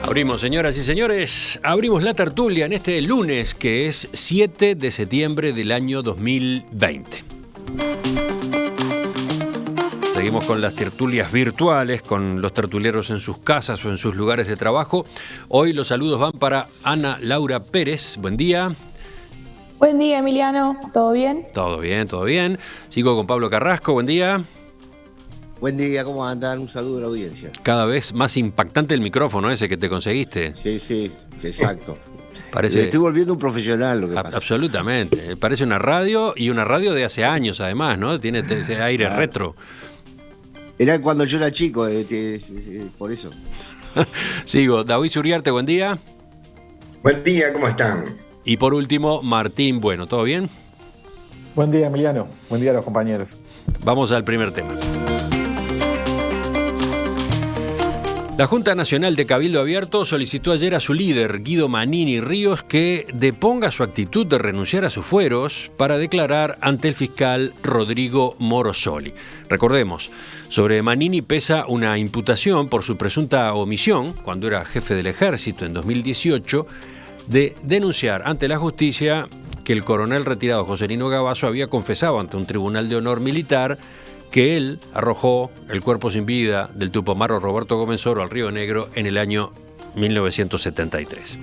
Abrimos, señoras y señores, abrimos la tertulia en este lunes, que es 7 de septiembre del año 2020. Seguimos con las tertulias virtuales, con los tertuleros en sus casas o en sus lugares de trabajo. Hoy los saludos van para Ana Laura Pérez. Buen día. Buen día, Emiliano. ¿Todo bien? Todo bien, todo bien. Sigo con Pablo Carrasco. Buen día. Buen día, ¿cómo andan? Un saludo a la audiencia. Cada vez más impactante el micrófono ese que te conseguiste. Sí, exacto. Parece... Estoy volviendo un profesional, lo que pasa. Absolutamente. Parece una radio, y una radio de hace años además, ¿no? Tiene ese aire retro. Era cuando yo era chico, por eso. Sigo. David Uriarte, buen día. Buen día, ¿cómo están? Y por último, Martín Bueno, ¿todo bien? Buen día, Emiliano. Buen día a los compañeros. Vamos al primer tema. La Junta Nacional de Cabildo Abierto solicitó ayer a su líder, Guido Manini Ríos, que deponga su actitud de renunciar a sus fueros para declarar ante el fiscal Rodrigo Morosoli. Recordemos, sobre Manini pesa una imputación por su presunta omisión, cuando era jefe del Ejército en 2018, de denunciar ante la justicia que el coronel retirado Joselino Gabazo había confesado ante un tribunal de honor militar que él arrojó el cuerpo sin vida del tupamaro Roberto Gómez Oro al Río Negro en el año 1973.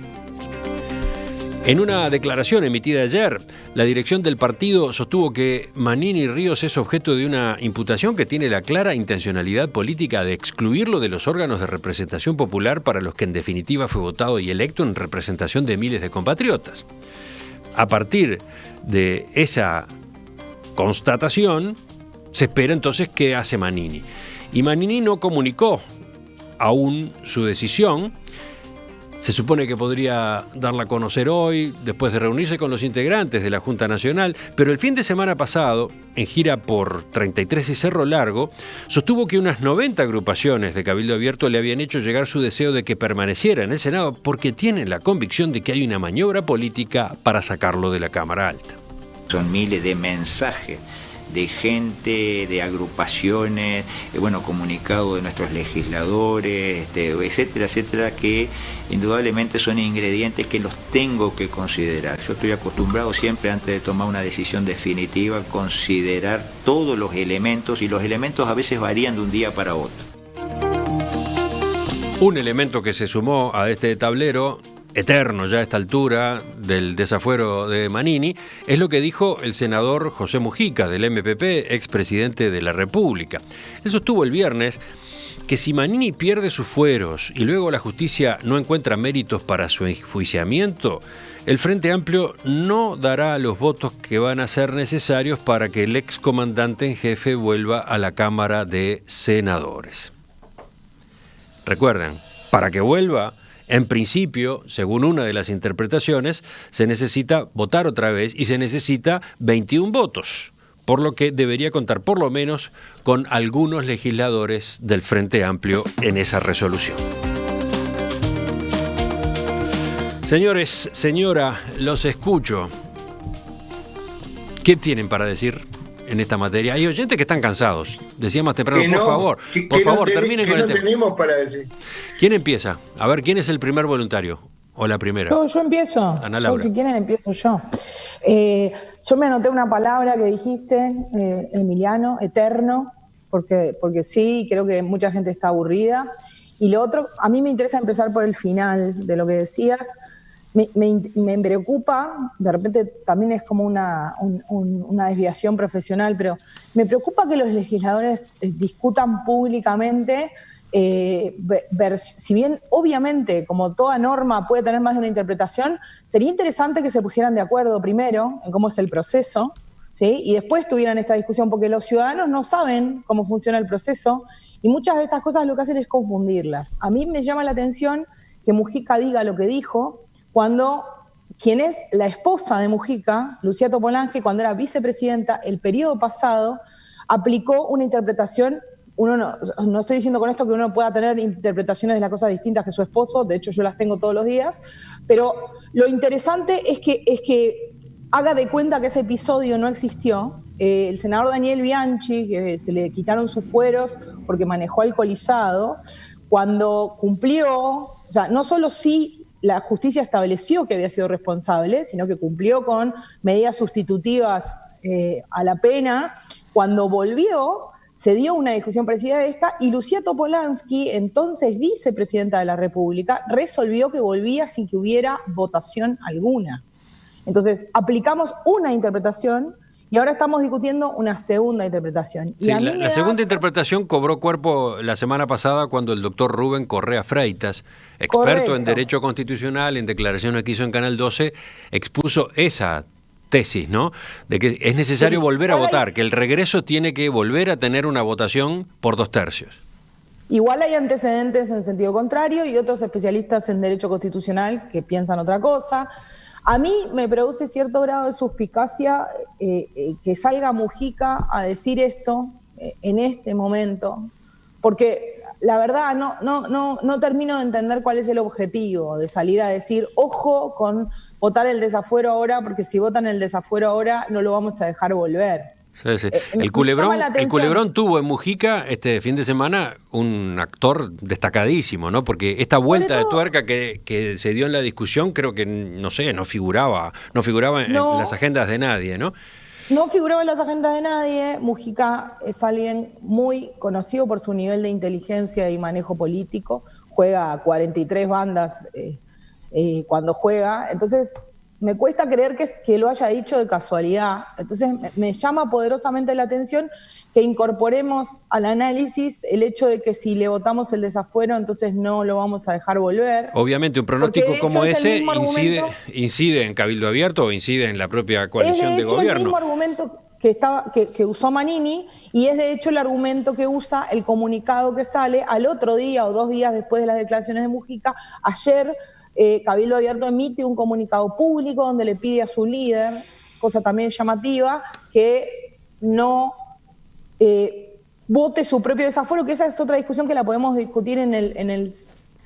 En una declaración emitida ayer, la dirección del partido sostuvo que Manini Ríos es objeto de una imputación que tiene la clara intencionalidad política de excluirlo de los órganos de representación popular para los que en definitiva fue votado y electo en representación de miles de compatriotas. A partir de esa constatación, se espera entonces qué hace Manini. Y Manini no comunicó aún su decisión. Se supone que podría darla a conocer hoy, después de reunirse con los integrantes de la Junta Nacional, pero el fin de semana pasado, en gira por 33 y Cerro Largo, sostuvo que unas 90 agrupaciones de Cabildo Abierto le habían hecho llegar su deseo de que permaneciera en el Senado porque tienen la convicción de que hay una maniobra política para sacarlo de la Cámara Alta. Son miles de mensajes de gente, de agrupaciones, comunicados de nuestros legisladores, etcétera, que indudablemente son ingredientes que los tengo que considerar. Yo estoy acostumbrado siempre, antes de tomar una decisión definitiva, considerar todos los elementos, y los elementos a veces varían de un día para otro. Un elemento que se sumó a este tablero eterno ya a esta altura del desafuero de Manini, es lo que dijo el senador José Mujica del MPP, expresidente de la República. Él sostuvo el viernes que si Manini pierde sus fueros y luego la justicia no encuentra méritos para su enjuiciamiento, el Frente Amplio no dará los votos que van a ser necesarios para que el excomandante en jefe vuelva a la Cámara de Senadores. Recuerden, para que vuelva, en principio, según una de las interpretaciones, se necesita votar otra vez y se necesita 21 votos, por lo que debería contar por lo menos con algunos legisladores del Frente Amplio en esa resolución. Señores, señora, los escucho. ¿Qué tienen para decir en esta materia? Hay oyentes que están cansados. Decía más temprano, por favor, terminen con el tema. Tenemos para decir. ¿Quién empieza? A ver, ¿quién es el primer voluntario? ¿O la primera? Yo empiezo. Ana Laura. Si quieren, empiezo yo. Yo me anoté una palabra que dijiste, Emiliano, eterno, porque sí, creo que mucha gente está aburrida. Y lo otro, a mí me interesa empezar por el final de lo que decías. Me preocupa, de repente también es como una desviación profesional, pero me preocupa que los legisladores discutan públicamente, si bien obviamente como toda norma puede tener más de una interpretación, sería interesante que se pusieran de acuerdo primero en cómo es el proceso, ¿sí? Y después tuvieran esta discusión, porque los ciudadanos no saben cómo funciona el proceso y muchas de estas cosas lo que hacen es confundirlas. A mí me llama la atención que Mujica diga lo que dijo, cuando quien es la esposa de Mujica, Lucía Topolansky, cuando era vicepresidenta, el periodo pasado, aplicó una interpretación. Uno no estoy diciendo con esto que uno pueda tener interpretaciones de las cosas distintas que su esposo, de hecho yo las tengo todos los días, pero lo interesante es que haga de cuenta que ese episodio no existió. El senador Daniel Bianchi, que se le quitaron sus fueros porque manejó alcoholizado, cuando cumplió o sea, no solo sí la justicia estableció que había sido responsable, sino que cumplió con medidas sustitutivas a la pena. Cuando volvió, se dio una discusión parecida a esta y Lucía Topolansky, entonces vicepresidenta de la República, resolvió que volvía sin que hubiera votación alguna. Entonces, aplicamos una interpretación y ahora estamos discutiendo una segunda interpretación. Sí, la segunda interpretación cobró cuerpo la semana pasada cuando el doctor Rubén Correa Freitas, experto en Derecho Constitucional, en declaraciones que hizo en Canal 12, expuso esa tesis, ¿no? De que es necesario volver a votar, que el regreso tiene que volver a tener una votación por 2/3. Igual hay antecedentes en sentido contrario y otros especialistas en Derecho Constitucional que piensan otra cosa. A mí me produce cierto grado de suspicacia que salga Mujica a decir esto en este momento, porque la verdad no termino de entender cuál es el objetivo de salir a decir, ojo con votar el desafuero ahora, porque si votan el desafuero ahora no lo vamos a dejar volver. Sí, sí. El Culebrón tuvo en Mujica este fin de semana un actor destacadísimo, ¿no? Porque esta vuelta de tuerca que se dio en la discusión creo que, no figuraba en las agendas de nadie, ¿no? No figuraba en las agendas de nadie. Mujica es alguien muy conocido por su nivel de inteligencia y manejo político. Juega 43 bandas cuando juega. Entonces, me cuesta creer que lo haya dicho de casualidad. Entonces me llama poderosamente la atención que incorporemos al análisis el hecho de que si le votamos el desafuero, entonces no lo vamos a dejar volver. Obviamente un pronóstico como ese incide en Cabildo Abierto o incide en la propia coalición de gobierno. Es el mismo argumento que usó Manini y es de hecho el argumento que usa el comunicado que sale al otro día o 2 días después de las declaraciones de Mujica. Ayer Cabildo Abierto emite un comunicado público donde le pide a su líder, cosa también llamativa, que no vote su propio desafuero, que esa es otra discusión que la podemos discutir en el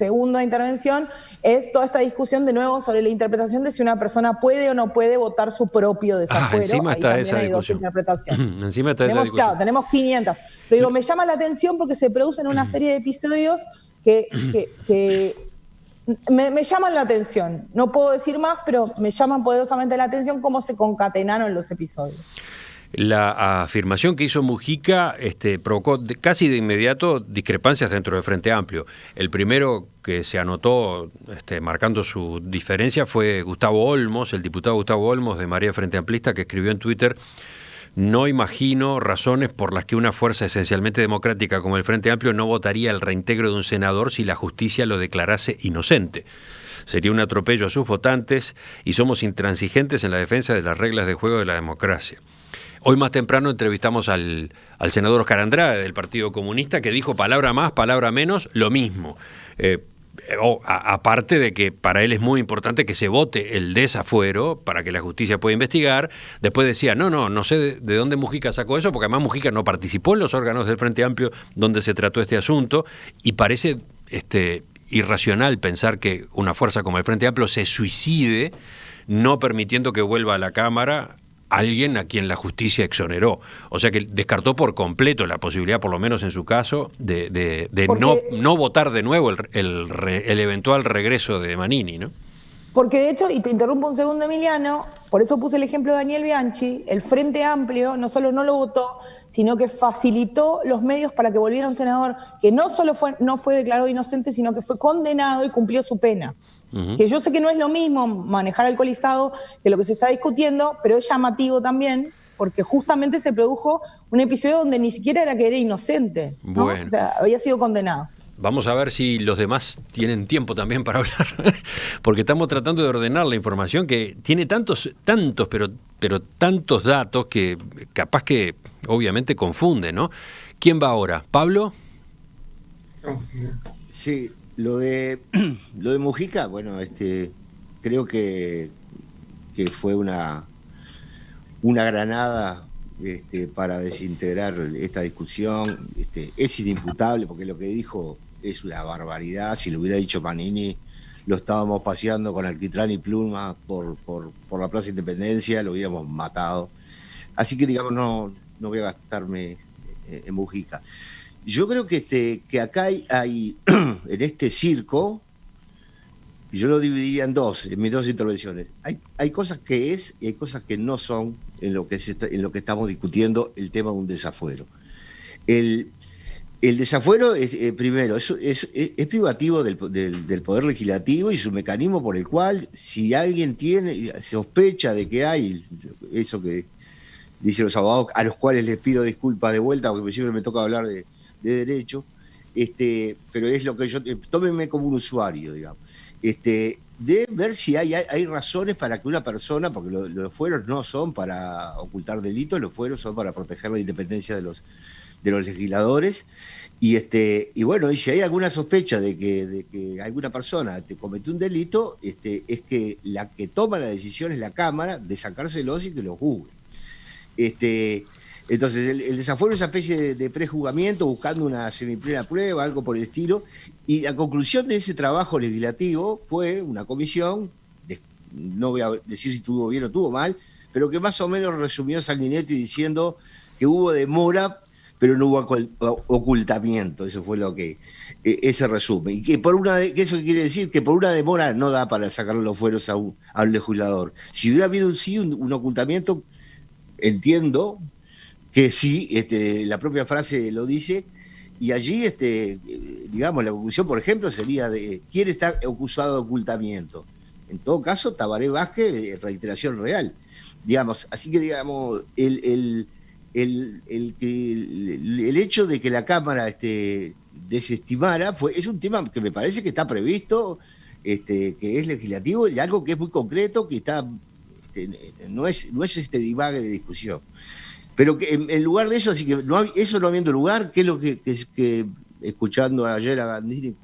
segunda intervención, es toda esta discusión de nuevo sobre la interpretación de si una persona puede o no puede votar su propio desafuero. Encima está esa discusión. Encima está esa discusión. Claro, tenemos 500. Pero digo, me llama la atención porque se producen una serie de episodios que me llaman la atención. No puedo decir más, pero me llaman poderosamente la atención cómo se concatenaron los episodios. La afirmación que hizo Mujica provocó casi de inmediato discrepancias dentro del Frente Amplio. El primero que se anotó marcando su diferencia fue Gustavo Olmos, el diputado Gustavo Olmos de Marea Frente Amplista, que escribió en Twitter: no imagino razones por las que una fuerza esencialmente democrática como el Frente Amplio no votaría el reintegro de un senador si la justicia lo declarase inocente. Sería un atropello a sus votantes y somos intransigentes en la defensa de las reglas de juego de la democracia. Hoy más temprano entrevistamos al senador Oscar Andrade del Partido Comunista, que dijo palabra más, palabra menos, lo mismo. Aparte de que para él es muy importante que se vote el desafuero para que la justicia pueda investigar. Después decía, no sé de dónde Mujica sacó eso, porque además Mujica no participó en los órganos del Frente Amplio donde se trató este asunto, y parece irracional pensar que una fuerza como el Frente Amplio se suicide no permitiendo que vuelva a la Cámara alguien a quien la justicia exoneró. O sea que descartó por completo la posibilidad, por lo menos en su caso, de no votar de nuevo el eventual regreso de Manini, ¿no? Porque de hecho, y te interrumpo un segundo, Emiliano, por eso puse el ejemplo de Daniel Bianchi, el Frente Amplio no solo no lo votó, sino que facilitó los medios para que volviera un senador que no solo no fue declarado inocente, sino que fue condenado y cumplió su pena. Uh-huh. Que yo sé que no es lo mismo manejar alcoholizado que lo que se está discutiendo, pero es llamativo también, porque justamente se produjo un episodio donde ni siquiera era que era inocente, ¿no? Bueno. O sea, había sido condenado. Vamos a ver si los demás tienen tiempo también para hablar, porque estamos tratando de ordenar la información que tiene tantos, pero tantos datos que capaz que obviamente confunde, ¿no? ¿Quién va ahora? ¿Pablo? Sí, lo de Mujica, bueno, creo que fue una granada para desintegrar esta discusión. Es inimputable porque lo que dijo es una barbaridad. Si lo hubiera dicho Manini, lo estábamos paseando con alquitrán y pluma por la Plaza Independencia, lo hubiéramos matado. Así que, digamos, no voy a gastarme en Mujica. Yo creo que acá hay en este circo yo lo dividiría en mis dos intervenciones. Hay cosas que es y hay cosas que no son en lo que estamos discutiendo el tema de un desafuero. El desafuero es, primero, es privativo del Poder Legislativo y su mecanismo por el cual, si alguien sospecha de que hay eso que dicen los abogados, a los cuales les pido disculpas de vuelta, porque siempre me toca hablar de derecho, pero es lo que tómenme como un usuario, digamos. De ver si hay razones para que una persona, porque los fueros no son para ocultar delitos, los fueros son para proteger la independencia de los legisladores, y bueno, y si hay alguna sospecha de que alguna persona cometió un delito, es que la que toma la decisión es la Cámara de sacárselos y que lo juzgue. Entonces, el desafuero es una especie de prejuzgamiento, buscando una semiplena prueba, algo por el estilo, y la conclusión de ese trabajo legislativo fue una comisión, no voy a decir si estuvo bien o estuvo mal, pero que más o menos resumió Sanguinetti diciendo que hubo demora, pero no hubo ocultamiento. Eso fue lo que ese resumen. Y que que eso quiere decir que por una demora no da para sacarle los fueros a un legislador. Si hubiera habido un ocultamiento, entiendo que sí, la propia frase lo dice, y allí, digamos, la conclusión, por ejemplo, sería de quién está acusado de ocultamiento. En todo caso, Tabaré Vázquez, reiteración real. Digamos, así que, digamos, el hecho de que la Cámara desestimara es un tema que me parece que está previsto, que es legislativo, y algo que es muy concreto, que está no es divague de discusión. Pero que en lugar de eso, así que eso no habiendo lugar, ¿qué es lo que escuchando ayer a Gandini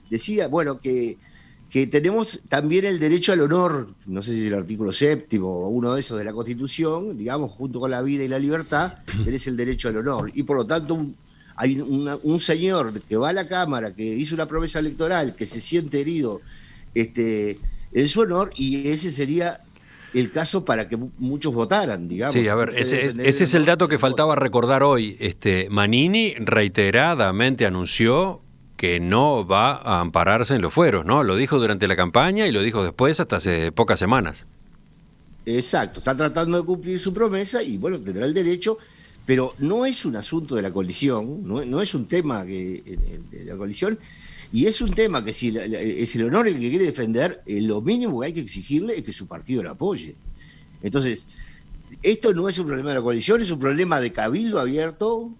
decía? Bueno, que tenemos también el derecho al honor, no sé si es el artículo 7º o uno de esos de la Constitución, digamos, junto con la vida y la libertad, tenés el derecho al honor. Y por lo tanto, hay un señor que va a la Cámara, que hizo una promesa electoral, que se siente herido en su honor, y ese sería el caso para que muchos votaran, digamos. Sí, a ver, ese es el dato que faltaba recordar hoy. Manini reiteradamente anunció que no va a ampararse en los fueros, ¿no? Lo dijo durante la campaña y lo dijo después, hasta hace pocas semanas. Exacto, está tratando de cumplir su promesa y bueno, tendrá el derecho, pero no es un asunto de la coalición, no es un tema de la coalición, y es un tema que si es el honor el que quiere defender, lo mínimo que hay que exigirle es que su partido lo apoye. Entonces, esto no es un problema de la coalición, es un problema de cabildo abierto.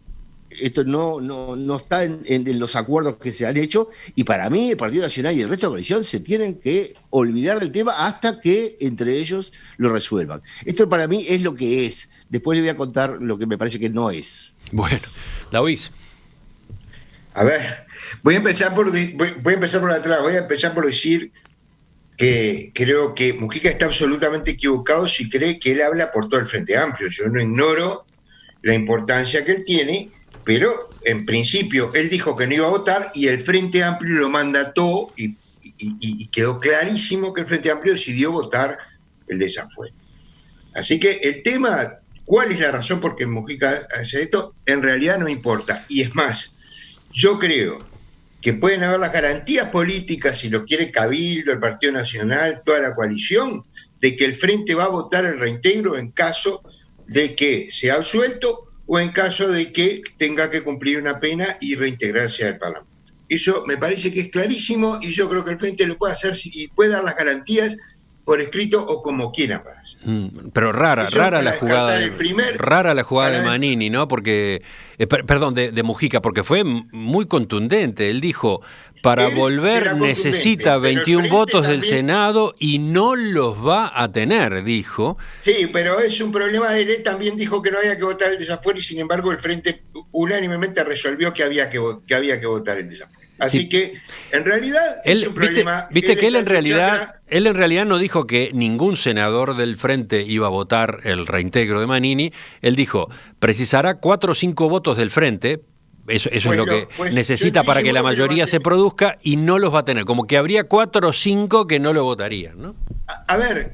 Esto no está en los acuerdos que se han hecho, y para mí el Partido Nacional y el resto de la coalición se tienen que olvidar del tema hasta que entre ellos lo resuelvan. Esto para mí es lo que es. Después les voy a contar lo que me parece que no es. Bueno, David. A ver, voy a empezar por atrás, voy a empezar por decir que creo que Mujica está absolutamente equivocado si cree que él habla por todo el Frente Amplio. Yo no ignoro la importancia que él tiene, pero en principio él dijo que no iba a votar y el Frente Amplio lo mandató y quedó clarísimo que el Frente Amplio decidió votar el desafuero. Así que el tema, ¿cuál es la razón por qué Mujica hace esto? En realidad no importa. Y es más, yo creo que pueden haber las garantías políticas, si lo quiere Cabildo, el Partido Nacional, toda la coalición, de que el Frente va a votar el reintegro en caso de que sea absuelto o en caso de que tenga que cumplir una pena y reintegrarse al Parlamento. Eso me parece que es clarísimo y yo creo que el Frente lo puede hacer y puede dar las garantías por escrito o como quiera para hacer. Pero rara la jugada de Manini, ¿no? Porque, perdón, de Mujica, porque fue muy contundente. Él dijo, para volver necesita 21 votos del Senado y no los va a tener, dijo. Sí, pero es un problema de él. También dijo que no había que votar el desafuero y sin embargo el Frente unánimemente resolvió que había que votar el desafuero. Así sí. Que en realidad es un problema. Viste que él en realidad no dijo que ningún senador del Frente iba a votar el reintegro de Manini. Él dijo, precisará 4 o 5 votos del Frente. Eso es lo que necesita para que la mayoría se produzca y no los va a tener. Como que habría 4 o 5 que no lo votarían, ¿no? A ver,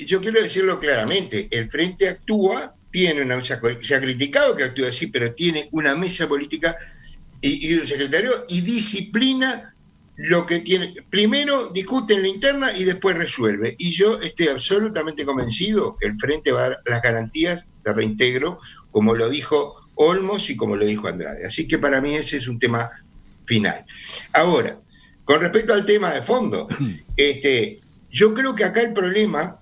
yo quiero decirlo claramente. El Frente actúa, se ha criticado que actúe así, pero tiene una mesa política y un secretario y disciplina lo que tiene, primero discute en la interna y después resuelve. Y yo estoy absolutamente convencido que el Frente va a dar las garantías de reintegro, como lo dijo Olmos y como lo dijo Andrade. Así que para mí ese es un tema final. Ahora, con respecto al tema de fondo, yo creo que acá el problema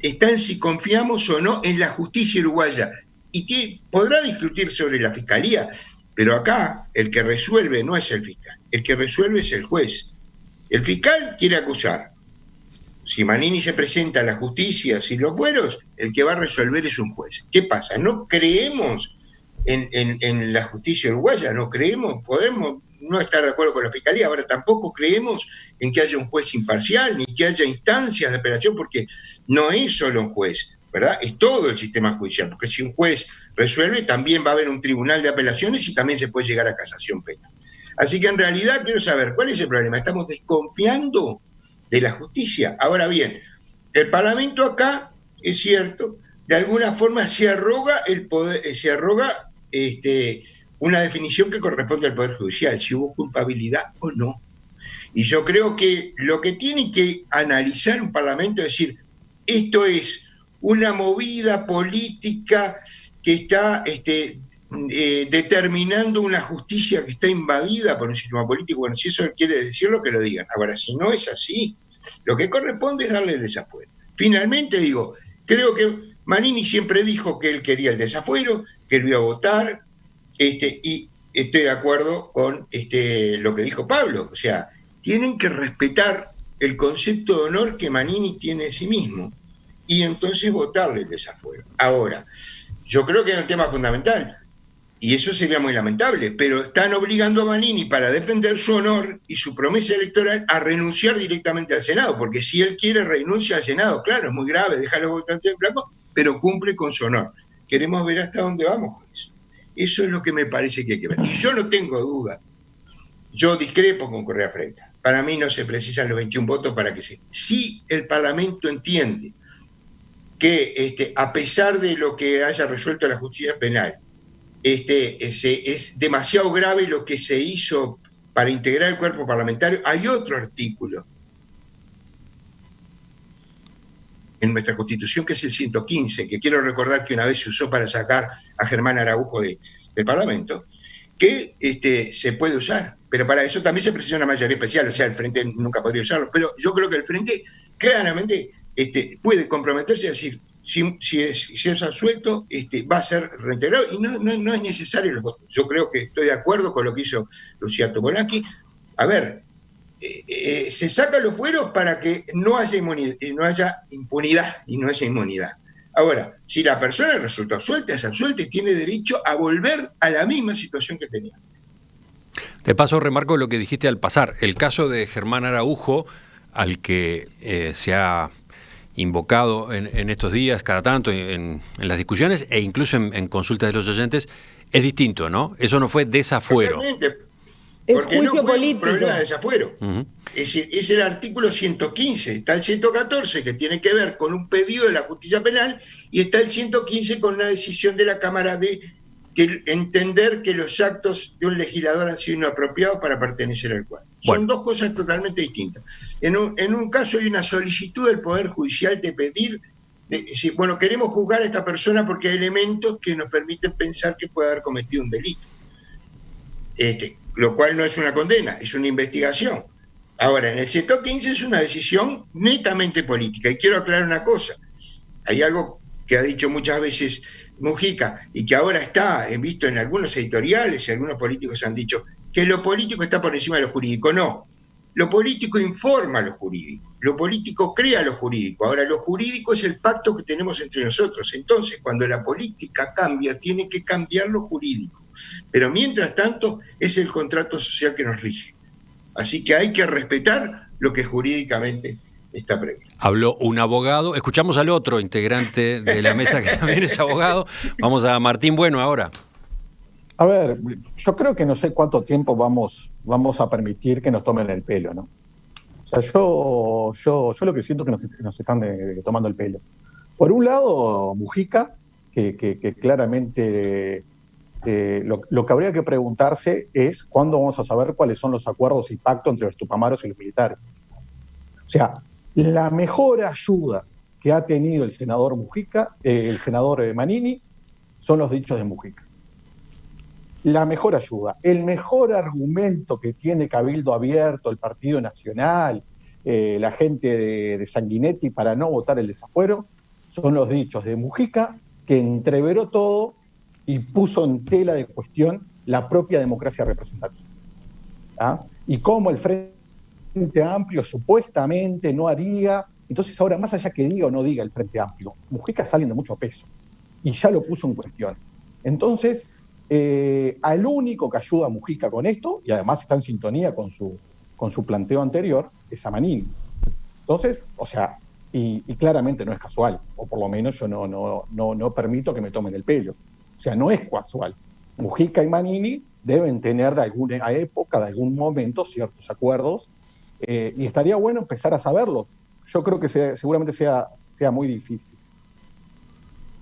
está en si confiamos o no en la justicia uruguaya. Y podrá discutir sobre la fiscalía, pero acá el que resuelve no es el fiscal, el que resuelve es el juez. El fiscal quiere acusar. Si Manini se presenta a la justicia sin los fueros, el que va a resolver es un juez. ¿Qué pasa? No creemos en la justicia uruguaya, no creemos, podemos no estar de acuerdo con la fiscalía, ahora tampoco creemos en que haya un juez imparcial, ni que haya instancias de apelación, porque no es solo un juez, ¿verdad? Es todo el sistema judicial, porque si un juez resuelve, también va a haber un tribunal de apelaciones y también se puede llegar a casación penal. Así que en realidad quiero saber, ¿cuál es el problema? Estamos desconfiando de la justicia. Ahora bien, el Parlamento acá, es cierto, de alguna forma se arroga el poder, una definición que corresponde al Poder Judicial, si hubo culpabilidad o no. Y yo creo que lo que tiene que analizar un Parlamento es decir, esto es una movida política que está determinando una justicia que está invadida por un sistema político. Bueno, si eso quiere decirlo, que lo digan. Ahora, si no es así, lo que corresponde es darle el desafuero. Finalmente, digo, creo que Manini siempre dijo que él quería el desafuero, que él iba a votar, y estoy de acuerdo con lo que dijo Pablo. O sea, tienen que respetar el concepto de honor que Manini tiene de sí mismo y entonces votarle el desafuero. Ahora, yo creo que es un tema fundamental y eso sería muy lamentable, pero están obligando a Manini para defender su honor y su promesa electoral a renunciar directamente al Senado, porque si él quiere renuncia al Senado, claro, es muy grave, deja los votantes en blanco, pero cumple con su honor. Queremos ver hasta dónde vamos con eso. Eso es lo que me parece que hay que ver. Yo no tengo duda. Yo discrepo con Correa Freitas. Para mí no se precisan los 21 votos para que se... Si el Parlamento entiende que a pesar de lo que haya resuelto la justicia penal, es demasiado grave lo que se hizo para integrar el cuerpo parlamentario, hay otro artículo en nuestra Constitución, que es el 115, que quiero recordar que una vez se usó para sacar a Germán Araujo del Parlamento, que se puede usar, pero para eso también se precisa una mayoría especial, o sea, el Frente nunca podría usarlo, pero yo creo que el Frente claramente puede comprometerse a decir, si es absuelto, va a ser reintegrado, y no es necesario los votos. Yo creo que estoy de acuerdo con lo que hizo Lucía Tobolaki. A ver, se sacan los fueros para que no haya impunidad y no haya inmunidad. Ahora, si la persona resulta absuelta, es absuelta y tiene derecho a volver a la misma situación que tenía. De paso, remarco lo que dijiste al pasar. El caso de Germán Araujo, al que se ha invocado en estos días, cada tanto, en las discusiones e incluso en consultas de los oyentes, es distinto, ¿no? Eso no fue desafuero. Totalmente. Es Porque juicio no fue político. un problema de desafuero. Uh-huh. Es el artículo 115, está el 114 que tiene que ver con un pedido de la justicia penal y está el 115 con una decisión de la Cámara de entender que los actos de un legislador han sido inapropiados para pertenecer al cual. Son dos cosas totalmente distintas. En un caso hay una solicitud del Poder Judicial de pedir, decir, bueno, queremos juzgar a esta persona porque hay elementos que nos permiten pensar que puede haber cometido un delito. Lo cual no es una condena, es una investigación. Ahora, en el 115 es una decisión netamente política. Y quiero aclarar una cosa. Hay algo que ha dicho muchas veces Mujica y que ahora está visto en algunos editoriales y algunos políticos han dicho que lo político está por encima de lo jurídico. No, lo político informa lo jurídico, lo político crea lo jurídico. Ahora, lo jurídico es el pacto que tenemos entre nosotros. Entonces, cuando la política cambia, tiene que cambiar lo jurídico. Pero mientras tanto, es el contrato social que nos rige. Así que hay que respetar lo que jurídicamente está previsto. Habló un abogado. Escuchamos al otro integrante de la mesa que también es abogado. Vamos a Martín Bueno ahora. A ver, yo creo que no sé cuánto tiempo vamos a permitir que nos tomen el pelo, ¿no? O sea, yo lo que siento es que nos están tomando el pelo. Por un lado, Mujica, que claramente Lo que habría que preguntarse es cuándo vamos a saber cuáles son los acuerdos y pactos entre los tupamaros y los militares. O sea, la mejor ayuda que ha tenido el senador Mujica, el senador Manini, son los dichos de Mujica. La mejor ayuda, el mejor argumento que tiene Cabildo Abierto, el Partido Nacional, la gente de Sanguinetti para no votar el desafuero, son los dichos de Mujica, que entreveró todo y puso en tela de cuestión la propia democracia representativa. ¿Ah? Y cómo el Frente Amplio supuestamente no haría. Entonces ahora, más allá que diga o no diga el Frente Amplio, Mujica es alguien de mucho peso y ya lo puso en cuestión. Entonces, al único que ayuda a Mujica con esto, y además está en sintonía con su planteo anterior, es a Manini. Entonces, o sea, y claramente no es casual, o por lo menos yo no permito que me tomen el pelo. O sea, no es casual. Mujica y Manini deben tener de alguna época, de algún momento, ciertos acuerdos, y estaría bueno empezar a saberlo. Yo creo que seguramente sea muy difícil,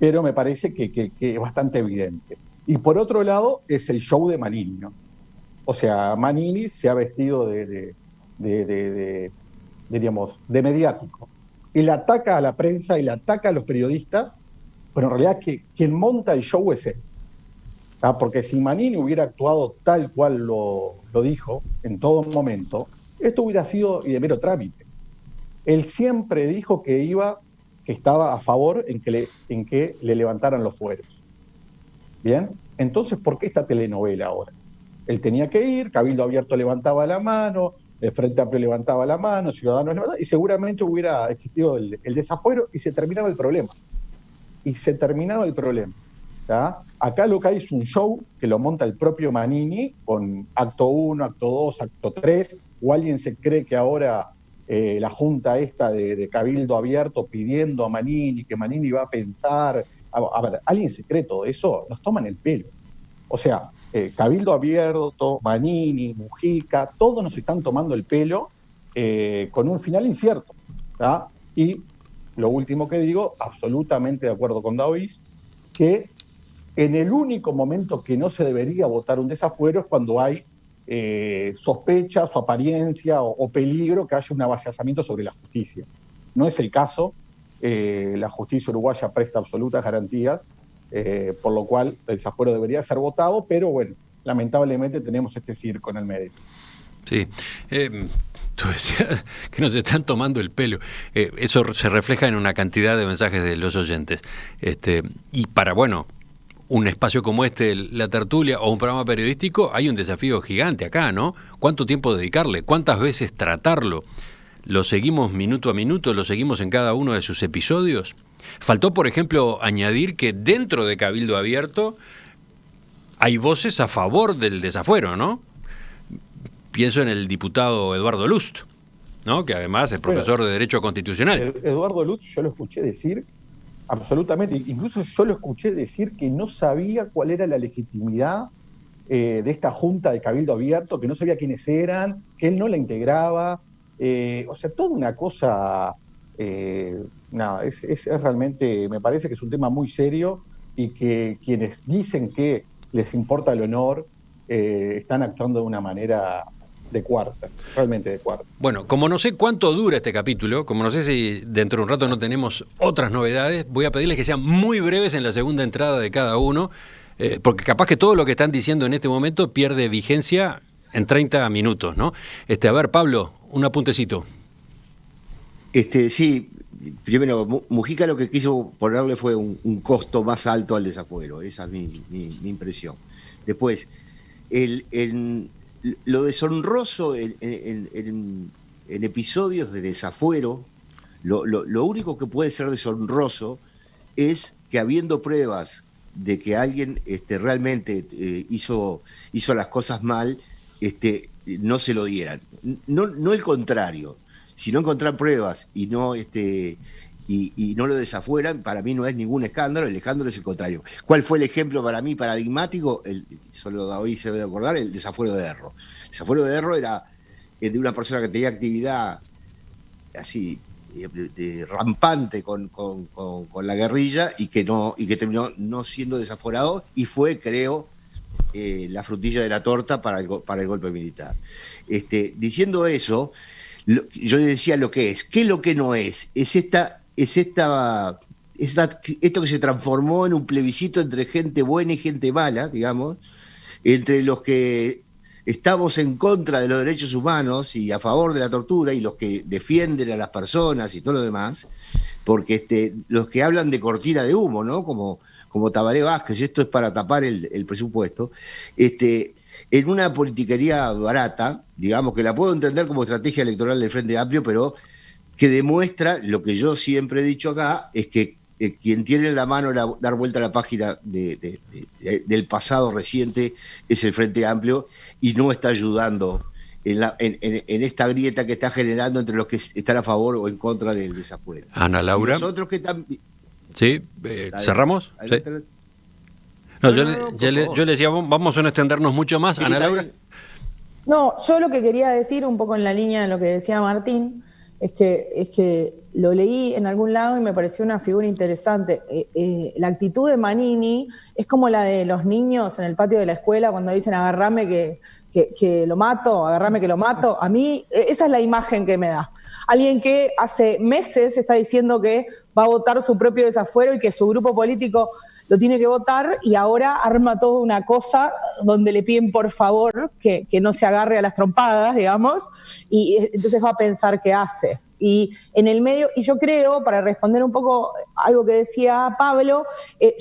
pero me parece que es bastante evidente. Y por otro lado, es el show de Manini, ¿no? O sea, Manini se ha vestido diríamos, de mediático. Él ataca a la prensa, él ataca a los periodistas, pero en realidad quien monta el show es él. Porque si Manini hubiera actuado tal cual lo dijo en todo momento, esto hubiera sido y de mero trámite. Él siempre dijo que estaba a favor en que le levantaran los fueros. Bien, entonces, ¿por qué esta telenovela ahora? Él tenía que ir, Cabildo Abierto levantaba la mano, el Frente Amplio levantaba la mano, Ciudadanos levantaban, y seguramente hubiera existido el desafuero y se terminaba el problema. ¿Tá? Acá lo que hay es un show que lo monta el propio Manini con acto 1, acto 2, acto 3, o alguien se cree que ahora la junta esta de Cabildo Abierto pidiendo a Manini, que Manini va a pensar. A ver, alguien se cree todo eso, nos toman el pelo. O sea, Cabildo Abierto, Manini, Mujica, todos nos están tomando el pelo con un final incierto. ¿Tá? Y lo último que digo, absolutamente de acuerdo con David, que en el único momento que no se debería votar un desafuero es cuando hay sospechas o apariencia o peligro que haya un avasallamiento sobre la justicia. No es el caso, la justicia uruguaya presta absolutas garantías, por lo cual el desafuero debería ser votado, pero bueno, lamentablemente tenemos este circo en el medio. Sí, tú decías que nos están tomando el pelo. Eso se refleja en una cantidad de mensajes de los oyentes. Y para, un espacio como este, la tertulia o un programa periodístico, hay un desafío gigante acá, ¿no? ¿Cuánto tiempo dedicarle? ¿Cuántas veces tratarlo? ¿Lo seguimos minuto a minuto? ¿Lo seguimos en cada uno de sus episodios? Faltó, por ejemplo, añadir que dentro de Cabildo Abierto hay voces a favor del desafuero, ¿no? Pienso en el diputado Eduardo Lust, ¿no? Que además es profesor de Derecho Constitucional. Eduardo Lust, yo lo escuché decir absolutamente, incluso yo lo escuché decir que no sabía cuál era la legitimidad de esta junta de Cabildo Abierto, que no sabía quiénes eran, que él no la integraba, o sea, toda una cosa, es realmente, me parece que es un tema muy serio y que quienes dicen que les importa el honor están actuando de una manera de cuarta, realmente de cuarta. Bueno, como no sé cuánto dura este capítulo, como no sé si dentro de un rato no tenemos otras novedades, voy a pedirles que sean muy breves en la segunda entrada de cada uno, porque capaz que todo lo que están diciendo en este momento pierde vigencia en 30 minutos, ¿no? A ver, Pablo, un apuntecito. Sí, primero, Mujica lo que quiso ponerle fue un costo más alto al desafuero, esa es mi impresión. Después, lo deshonroso en episodios de desafuero, lo único que puede ser deshonroso es que habiendo pruebas de que alguien realmente hizo las cosas mal, no se lo dieran. No el contrario. Si no encontrar pruebas y no lo desafueran, para mí no es ningún escándalo, el escándalo es el contrario. ¿Cuál fue el ejemplo para mí paradigmático? Solo David se debe acordar, el desafuero de Erro. El desafuero de Erro era de una persona que tenía actividad así rampante con la guerrilla y que terminó no siendo desaforado y fue, creo, la frutilla de la torta para el golpe militar. Diciendo eso, yo le decía lo que es. ¿Qué es lo que no es? Esto que se transformó en un plebiscito entre gente buena y gente mala, digamos, entre los que estamos en contra de los derechos humanos y a favor de la tortura y los que defienden a las personas y todo lo demás, porque los que hablan de cortina de humo, ¿no? Como Tabaré Vázquez, esto es para tapar el presupuesto, en una politiquería barata, digamos, que la puedo entender como estrategia electoral del Frente Amplio, pero que demuestra lo que yo siempre he dicho acá, es que quien tiene en la mano dar vuelta a la página del pasado reciente es el Frente Amplio y no está ayudando en esta grieta que está generando entre los que están a favor o en contra del desafuero. Ana Laura. Y nosotros que también... Sí, ¿cerramos? Adelante. ¿Sí? No, yo le decía, vamos a no extendernos mucho más. Sí, Ana Laura. No, yo lo que quería decir, un poco en la línea de lo que decía Martín, es que lo leí en algún lado y me pareció una figura interesante. La actitud de Manini es como la de los niños en el patio de la escuela cuando dicen agarrame que lo mato, agarrame que lo mato. A mí esa es la imagen que me da. Alguien que hace meses está diciendo que va a votar su propio desafuero y que su grupo político lo tiene que votar, y ahora arma toda una cosa donde le piden por favor que no se agarre a las trompadas, digamos, y entonces va a pensar qué hace. Y en el medio, y yo creo, para responder un poco algo que decía Pablo,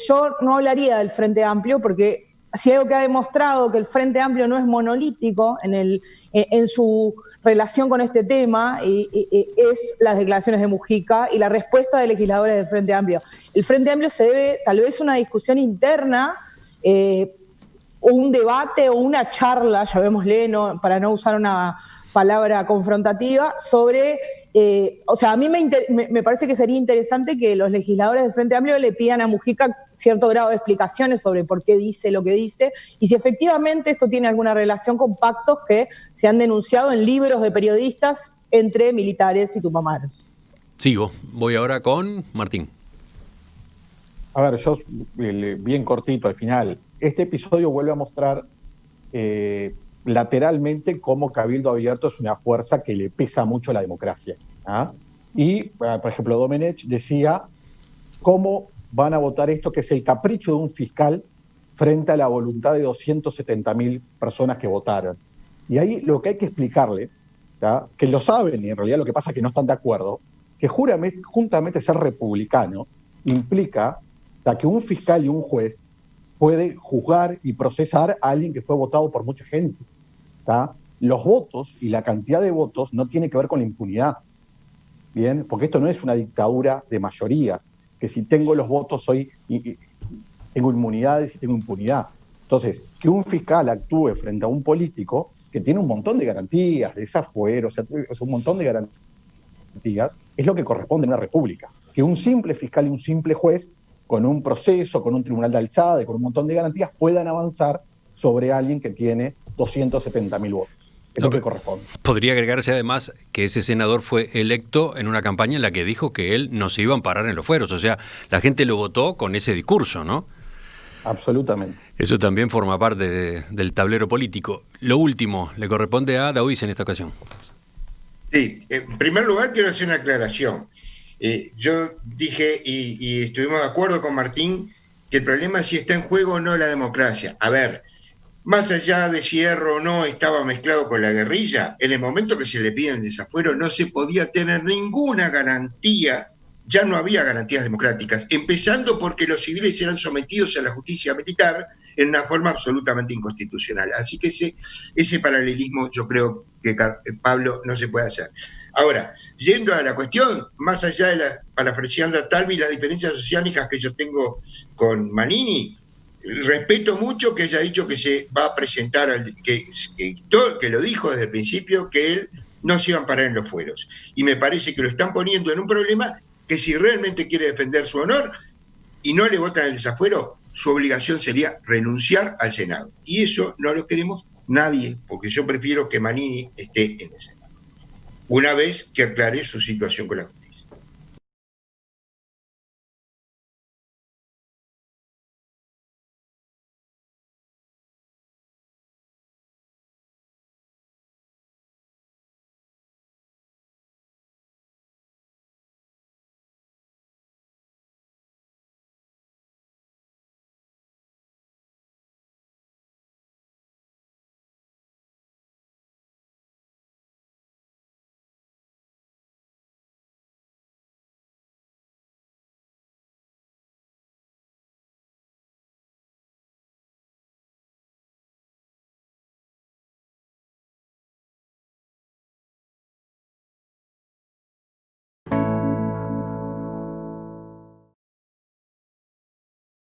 yo no hablaría del Frente Amplio, porque si algo que ha demostrado que el Frente Amplio no es monolítico en su relación con este tema es las declaraciones de Mujica y la respuesta de legisladores del Frente Amplio. El Frente Amplio se debe tal vez a una discusión interna, o un debate o una charla, llamémosle, para no usar una palabra confrontativa, sobre... o sea, a mí me parece que sería interesante que los legisladores del Frente Amplio le pidan a Mujica cierto grado de explicaciones sobre por qué dice lo que dice y si efectivamente esto tiene alguna relación con pactos que se han denunciado en libros de periodistas entre militares y tupamaros. Sigo. Voy ahora con Martín. A ver, yo bien cortito al final. Este episodio vuelve a mostrar lateralmente cómo Cabildo Abierto es una fuerza que le pesa mucho a la democracia. ¿Ah? Y, por ejemplo, Domenech decía cómo van a votar esto, que es el capricho de un fiscal frente a la voluntad de 270.000 personas que votaron. Y ahí lo que hay que explicarle, ¿tá? Que lo saben y en realidad lo que pasa es que no están de acuerdo, que juntamente ser republicano implica que un fiscal y un juez puede juzgar y procesar a alguien que fue votado por mucha gente. ¿Tá? Los votos y la cantidad de votos no tiene que ver con la impunidad, ¿bien? Porque esto no es una dictadura de mayorías, que si tengo los votos tengo inmunidades y tengo impunidad. Entonces, que un fiscal actúe frente a un político que tiene un montón de garantías, de desafuero, o sea, un montón de garantías, es lo que corresponde en una república. Que un simple fiscal y un simple juez, con un proceso, con un tribunal de alzada y con un montón de garantías, puedan avanzar sobre alguien que tiene 270.000 votos. Es lo que corresponde. Podría agregarse además que ese senador fue electo en una campaña en la que dijo que él no se iba a amparar en los fueros. O sea, la gente lo votó con ese discurso, ¿no? Absolutamente. Eso también forma parte del tablero político. Lo último le corresponde a Daoiz en esta ocasión. Sí, en primer lugar quiero hacer una aclaración. Yo dije, y estuvimos de acuerdo con Martín, que el problema es si está en juego o no la democracia. A ver, más allá de si Erro o no estaba mezclado con la guerrilla, en el momento que se le pide el desafuero no se podía tener ninguna garantía, ya no había garantías democráticas, empezando porque los civiles eran sometidos a la justicia militar en una forma absolutamente inconstitucional. Así que ese paralelismo yo creo que, Pablo, no se puede hacer. Ahora, yendo a la cuestión, más allá de parafraseando a Talvi, las diferencias oceánicas que yo tengo con Manini, respeto mucho que haya dicho que se va a presentar, que lo dijo desde el principio, que él no se iba a amparar en los fueros. Y me parece que lo están poniendo en un problema que si realmente quiere defender su honor y no le votan el desafuero, su obligación sería renunciar al Senado. Y eso no lo queremos nadie, porque yo prefiero que Manini esté en el Senado, una vez que aclare su situación con la justicia.